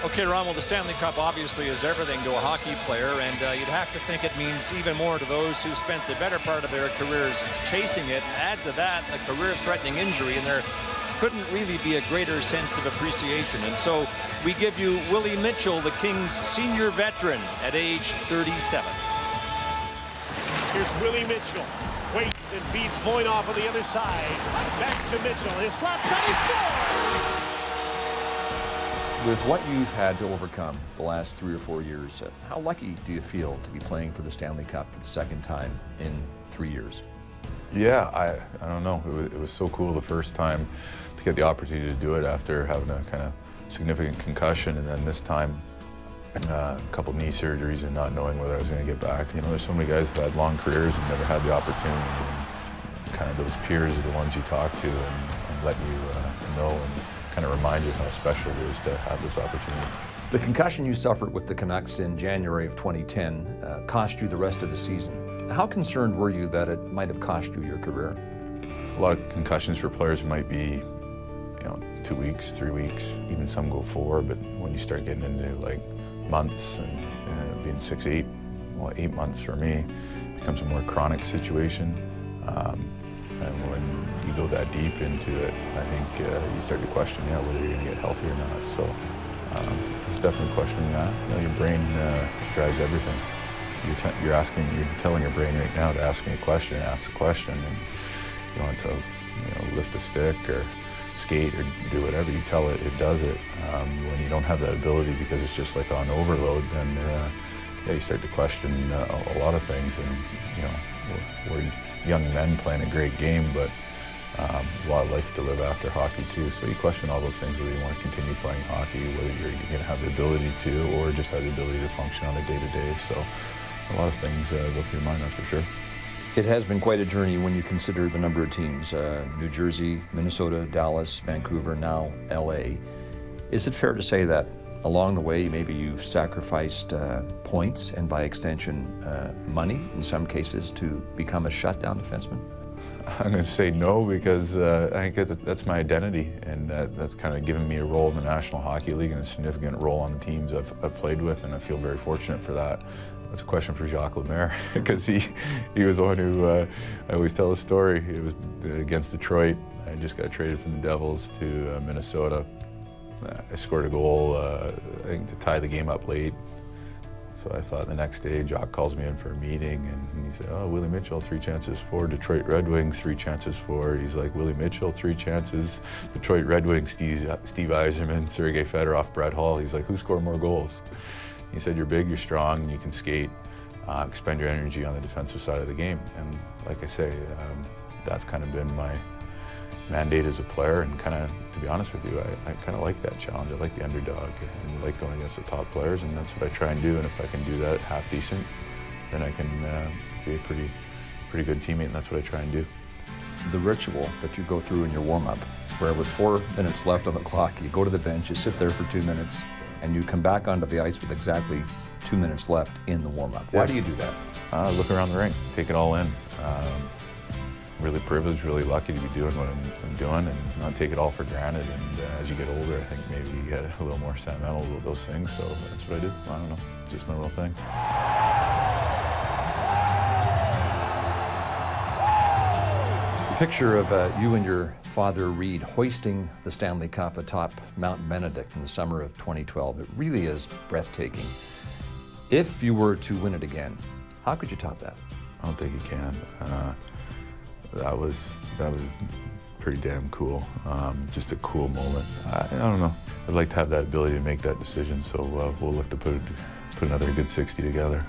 Okay, Ron, well, the Stanley Cup obviously is everything to a hockey player, and you'd have to think it means even more to those who spent the better part of their careers chasing it. Add to that a career-threatening injury, and there couldn't really be a greater sense of appreciation. And so we give you Willie Mitchell, the Kings' senior veteran at age 37. Here's Willie Mitchell. Waits and feeds Voigt off on the other side. Back to Mitchell. His slap shot, he scores! With what you've had to overcome the last 3 or 4 years, how lucky do you feel to be playing for the Stanley Cup for the second time in 3 years? Yeah, I don't know. It was so cool the first time to get the opportunity to do it after having a kind of significant concussion, and then this time a couple knee surgeries and not knowing whether I was going to get back. You know, there's so many guys who had long careers and never had the opportunity, and kind of those peers are the ones you talk to and let you know and kind of remind you how special it is to have this opportunity. The concussion you suffered with the Canucks in January of 2010 cost you the rest of the season. How concerned were you that it might have cost you your career? A lot of concussions for players might be, 2 weeks, 3 weeks, even some go 4, but when you start getting into like months and being 8 months for me, it becomes a more chronic situation. And when you go that deep into it, I think you start to question, whether you're going to get healthy or not. So it's definitely questioning that. Your brain drives everything. You're telling your brain right now to ask me a question, ask the question, and you want to lift a stick or skate or do whatever you tell it, it does it. When you don't have that ability because it's just like on overload, then you start to question a lot of things. And we're young men playing a great game, but there's a lot of life to live after hockey too. So you question all those things, whether you want to continue playing hockey, whether you're going to have the ability to, or just have the ability to function on a day-to-day. So a lot of things go through your mind, that's for sure. It has been quite a journey when you consider the number of teams, New Jersey, Minnesota, Dallas, Vancouver, now LA. Is it fair to say that along the way maybe you've sacrificed points and by extension money in some cases to become a shutdown defenseman? I'm going to say no, because I think that's my identity, and that's kind of given me a role in the National Hockey League and a significant role on the teams I've played with, and I feel very fortunate for that. That's a question for Jacques Lemaire, because he was the one who, I always tell a story. It was against Detroit. I just got traded from the Devils to Minnesota. I scored a goal, I think, to tie the game up late. So I thought the next day, Jacques calls me in for a meeting, and he said, Willie Mitchell, 3 chances for Detroit Red Wings, 3 chances for, he's like, Willie Mitchell, 3 chances, Detroit Red Wings, Steve Yzerman, Sergei Fedorov, Brett Hall. He's like, who scored more goals? He said, you're big, you're strong, and you can skate, expend your energy on the defensive side of the game. And like I say, that's kind of been my mandate as a player, and kind of, to be honest with you, I kind of like that challenge. I like the underdog and like going against the top players, and that's what I try and do. And if I can do that half decent, then I can be a pretty good teammate, and that's what I try and do. The ritual that you go through in your warm-up, where with 4 minutes left on the clock, you go to the bench, you sit there for 2 minutes, and you come back onto the ice with exactly 2 minutes left in the warm-up. Why do you do that? Look around the rink, take it all in. Really privileged, really lucky to be doing what I'm doing, and not take it all for granted. And as you get older, I think maybe you get a little more sentimental with those things, so that's what I do. I don't know, it's just my little thing. The picture of you and your father, Reed, hoisting the Stanley Cup atop Mount Benedict in the summer of 2012, it really is breathtaking. If you were to win it again, how could you top that? I don't think you can. That was pretty damn cool. Just a cool moment. I don't know. I'd like to have that ability to make that decision, so we'll look to put another good 60 together.